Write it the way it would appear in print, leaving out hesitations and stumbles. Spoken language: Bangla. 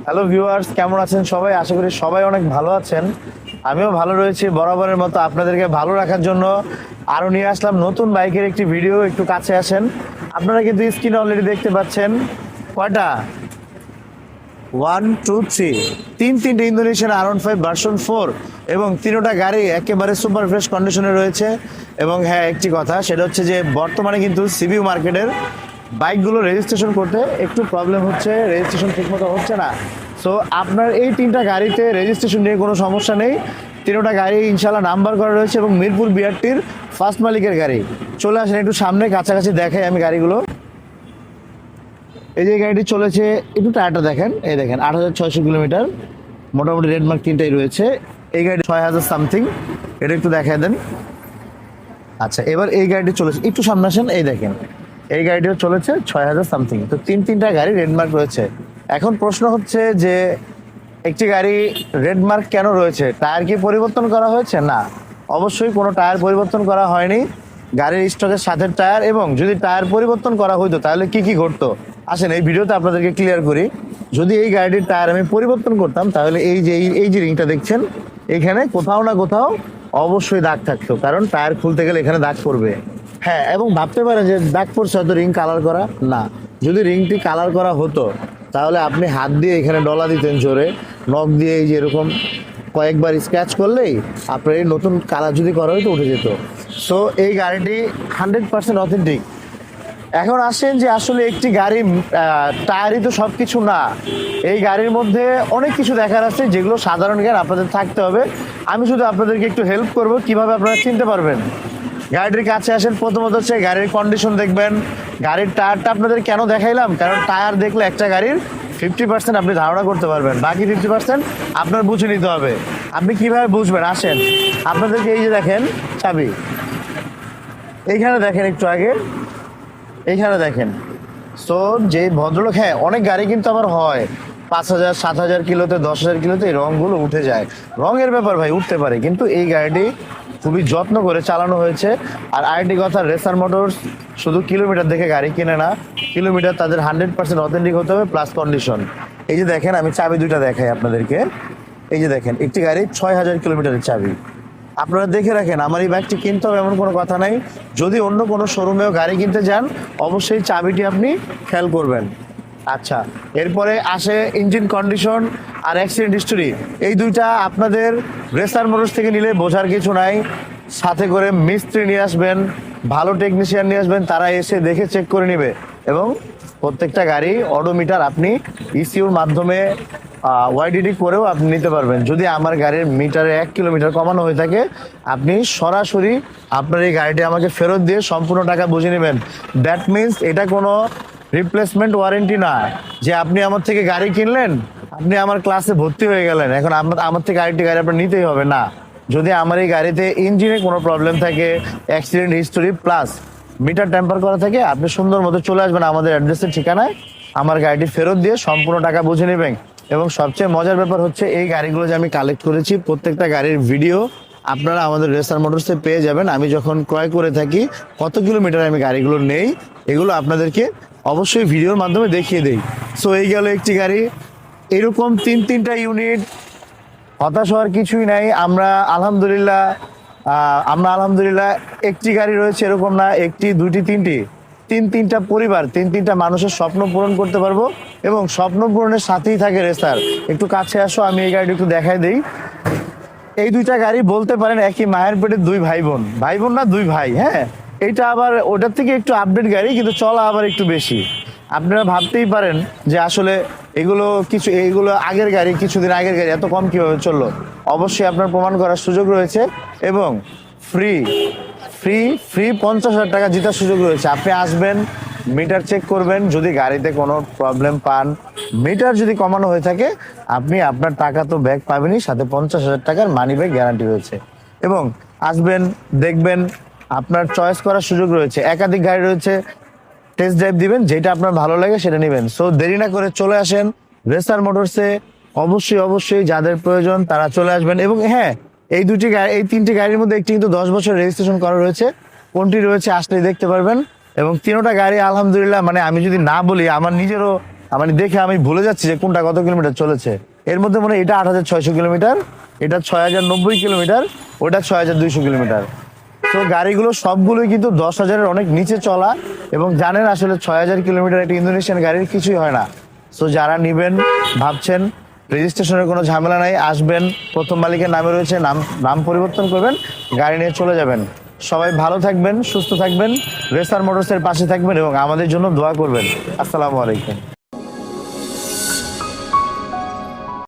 হ্যালো ভিউয়ার্স, কেমন আছেন সবাই? আশা করি সবাই অনেক ভালো আছেন। আমিও ভালো রয়েছি। বরাবরের মতো আপনাদেরকে ভালো রাখার জন্য আরও নিয়ে আসলাম নতুন বাইকের একটি ভিডিও। একটু কাছে আসেন। আপনারা কিন্তু স্ক্রিনে অলরেডি দেখতে পাচ্ছেন কয়টা, 1 2 3 তিনটে ইন্দোনেশিয়ান R15 ভার্সন 4 এবং তিনোটা গাড়ি একেবারে সুপার ফ্রেশ কন্ডিশনে রয়েছে। এবং হ্যাঁ, একটি কথা, সেটা হচ্ছে যে বর্তমানে কিন্তু সিবিইউ মার্কেটের বাইকগুলো রেজিস্ট্রেশন করতে একটু প্রবলেম হচ্ছে, রেজিস্ট্রেশন ঠিকমতো হচ্ছে না। সো আপনার এই তিনটা গাড়িতে রেজিস্ট্রেশন নিয়ে কোনো সমস্যা নেই। তিনোটা গাড়ি ইনশাল্লাহ নাম্বার করা রয়েছে এবং মিরপুর বিআরটির ফার্স্ট মালিকের গাড়ি। চলে আসেন একটু সামনে, কাছাকাছি দেখাই আমি গাড়িগুলো। এই যে গাড়িটি চলেছে, একটু টায়ারটা দেখেন, এই দেখেন 8600 কিলোমিটার, মোটামুটি রেড মার্ক তিনটাই রয়েছে। এই গাড়ি 6000 সামথিং, এটা একটু দেখায় দেন। আচ্ছা, এবার এই গাড়িটি চলেছে, একটু সামনে আসেন, এই দেখেন এই গাড়িটিও চলেছে 6000 সামথিং। তো তিনটা গাড়ি রেড মার্ক রয়েছে। এখন প্রশ্ন হচ্ছে যে একটি গাড়ি রেড মার্ক কেন রয়েছে? টায়ার কি পরিবর্তন করা হয়েছে? না, অবশ্যই কোনো টায়ার পরিবর্তন করা হয়নি। গাড়ির স্টকের সাথে টায়ার, এবং যদি টায়ার পরিবর্তন করা হইতো তাহলে কি কি ঘটতো আসেন এই ভিডিওতে আপনাদেরকে ক্লিয়ার করি। যদি এই গাড়িটির টায়ার আমি পরিবর্তন করতাম তাহলে এই যে রিংটা দেখছেন, এখানে কোথাও না কোথাও অবশ্যই দাগ থাকতো, কারণ টায়ার খুলতে গেলে এখানে দাগ পড়বে। হ্যাঁ, এবং ভাবতে পারেন যে দাগ পড়ছে হয়তো রিং কালার করা, না, যদি রিংটি কালার করা হতো তাহলে আপনি হাত দিয়ে এখানে ডলা দিতেন জোরে, নখ দিয়ে এই যে এরকম কয়েকবার স্ক্র্যাচ করলেই আপনার এই নতুন কালার যদি করা হতো উঠে যেত। সো এই গাড়িটি 100% অথেন্টিক। এখন আসেন যে আসলে একটি গাড়ি টায়ারই তো সব কিছু না। এই গাড়ির মধ্যে অনেক কিছু দেখার আছে যেগুলো সাধারণ জ্ঞান আপনাদের থাকতে হবে। আমি শুধু আপনাদেরকে একটু হেল্প করব কিভাবে আপনারা চিনতে পারবেন। গাড়িটির কাছে আসেন, প্রথমত হচ্ছে গাড়ির কন্ডিশন দেখবেন। গাড়ির টায়ারটা আপনাদের কেন দেখাইলাম, কারণ টায়ার দেখলে একটা গাড়ির 50% আপনি ধারণা করতে পারবেন, বাকি 50% আপনার বুঝে নিতে হবে। আপনি কিভাবে বুঝবেন? আসেন আপনাদেরকে, এই যে দেখেন চাবি, এইখানে দেখেন, একটু আগে এইখানে দেখেন। সো যে ভদ্রলোক, হ্যাঁ অনেক গাড়ি কিন্তু আবার হয় 5000 7000 কিলোতে 10,000 কিলোতে এই রঙগুলো উঠে যায়। রঙের ব্যাপার ভাই, উঠতে পারে, কিন্তু এই গাড়িটি খুবই যত্ন করে চালানো হয়েছে। আর আরেকটি কথা, রেসার মোটরস শুধু কিলোমিটার দেখে গাড়ি কিনে না, কিলোমিটার তাদের 100% অথেন্টিক হতে হবে, প্লাস কন্ডিশন। এই যে দেখেন, আমি চাবি দুইটা দেখাই আপনাদেরকে। এই যে দেখেন, একটি গাড়ি 6000 কিলোমিটারের চাবি। আপনারা দেখে রাখেন, আমার এই বাইকটি কিনতে হবে এমন কোনো কথা নাই। যদি অন্য কোনো শোরুমেও গাড়ি কিনতে যান, অবশ্যই চাবিটি আপনি খেয়াল করবেন। আচ্ছা, এরপরে আসে ইঞ্জিন কন্ডিশন আর অ্যাক্সিডেন্ট হিস্টোরি। এই দুইটা আপনাদের রেসার মোটরস থেকে নিলে বোঝার কিছু নাই। সাথে করে মিস্ত্রি নিয়ে আসবেন, ভালো টেকনিশিয়ান নিয়ে আসবেন, তারা এসে দেখে চেক করে নেবে। এবং প্রত্যেকটা গাড়ি অডোমিটার আপনি ইসিউর মাধ্যমে ওয়াইডিডি করেও আপনি নিতে পারবেন। যদি আমার গাড়ির মিটারে 1 কিলোমিটার কমানো হয়ে থাকে, আপনি সরাসরি আপনার এই গাড়িটি আমাকে ফেরত দিয়ে সম্পূর্ণ টাকা বুঝে নেবেন। দ্যাট মিনস এটা কোনো রিপ্লেসমেন্ট ওয়ারেন্টি না যে আপনি আমার থেকে গাড়ি কিনলেন, আপনি আমার ক্লাসে ভর্তি হয়ে গেলেন, এখন আমার থেকে আরেকটি গাড়ি আপনার নিতেই হবে না। যদি আমার এই গাড়িতে ইঞ্জিনে কোনো প্রবলেম থাকে, accident history plus meter tamper করা থাকে, আপনি সুন্দর মতো চলে আসবেন আমাদের অ্যাড্রেসের ঠিকানায়, আমার গাড়িটি ফেরত দিয়ে সম্পূর্ণ টাকা বুঝে নেবেন। এবং সবচেয়ে মজার ব্যাপার হচ্ছে, এই গাড়িগুলো যে আমি কালেক্ট করেছি, প্রত্যেকটা গাড়ির ভিডিও আপনারা আমাদের রেসার মোটরসে পেয়ে যাবেন। আমি যখন ক্রয় করে থাকি, কত কিলোমিটার আমি গাড়িগুলো নেই, এগুলো আপনাদেরকে অবশ্যই ভিডিওর মাধ্যমে দেখিয়ে দেই। সো এই গেল একটি গাড়ি। এরকম তিনটা ইউনিট, হতাশ হওয়ার কিছুই নাই। আমরা আলহামদুলিল্লাহ একটি গাড়ি রয়েছে এরকম না, একটি দুইটি তিনটা পরিবার, তিনটা মানুষের স্বপ্ন পূরণ করতে পারবো। এবং স্বপ্ন পূরণের সাথেই থাকে রেসার। একটু কাছে আসো, আমি এই গাড়িটি একটু দেখাই দিই। এই দুইটা গাড়ি বলতে পারেন একই মায়ের পেটের দুই ভাই বোন, না দুই ভাই। হ্যাঁ, এইটা আবার ওটার থেকে একটু আপডেট গাড়ি, কিন্তু চলা আবার একটু বেশি। আপনারা ভাবতেই পারেন যে আসলে এইগুলো আগের গাড়ি, কিছুদিন আগের গাড়ি, এত কম কিভাবে চললো। অবশ্যই আপনার প্রমাণ করার সুযোগ রয়েছে, এবং ফ্রি ফ্রি ফ্রি 50,000 টাকা জেতার সুযোগ রয়েছে। আপনি আসবেন, মিটার চেক করবেন, যদি গাড়িতে কোনো প্রবলেম পান, মিটার যদি কমানো হয়ে থাকে, আপনি আপনার টাকা তো ব্যাক পাবেনই, সাথে 50,000 টাকার মানি ব্যাক গ্যারান্টি রয়েছে। এবং আসবেন, দেখবেন, আপনার চয়েস করার সুযোগ রয়েছে, একাধিক গাড়ি রয়েছে, টেস্ট ড্রাইভ দিবেন, যেটা আপনার ভালো লাগে সেটা নেবেন। সো দেরি না করে চলে আসেন রেসার মোটরসে। অবশ্যই যাদের প্রয়োজন তারা চলে আসবেন। এবং হ্যাঁ, এই তিনটি গাড়ির মধ্যে একটি কিন্তু 10 বছর রেজিস্ট্রেশন করা রয়েছে। কোনটি রয়েছে আসলে দেখতে পারবেন। এবং তিনোটা গাড়ি আলহামদুলিল্লাহ, মানে আমি যদি না বলি, আমার নিজেরও মানে দেখে আমি ভুলে যাচ্ছি যে কোনটা কত কিলোমিটার চলেছে। এর মধ্যে মনে হয় এটা 8600 কিলোমিটার, এটা 6090 কিলোমিটার, ওটা 6200 কিলোমিটার। তো গাড়িগুলো সবগুলোই কিন্তু 10,000-এর অনেক নিচে চলা, এবং জানেন আসলে 6000 কিলোমিটার একটা ইন্দোনেশিয়ান গাড়ির কিছুই হয় না। সো যারা নিবেন ভাবছেন, রেজিস্ট্রেশনের কোনো ঝামেলা নাই, আসবেন, প্রথম মালিকের নামে রয়েছে, নাম পরিবর্তন করবেন, গাড়ি নিয়ে চলে যাবেন। সবাই ভালো থাকবেন, সুস্থ থাকবেন, রেসার মোটরসের পাশে থাকবেন এবং আমাদের জন্য দোয়া করবেন। আসসালামু আলাইকুম।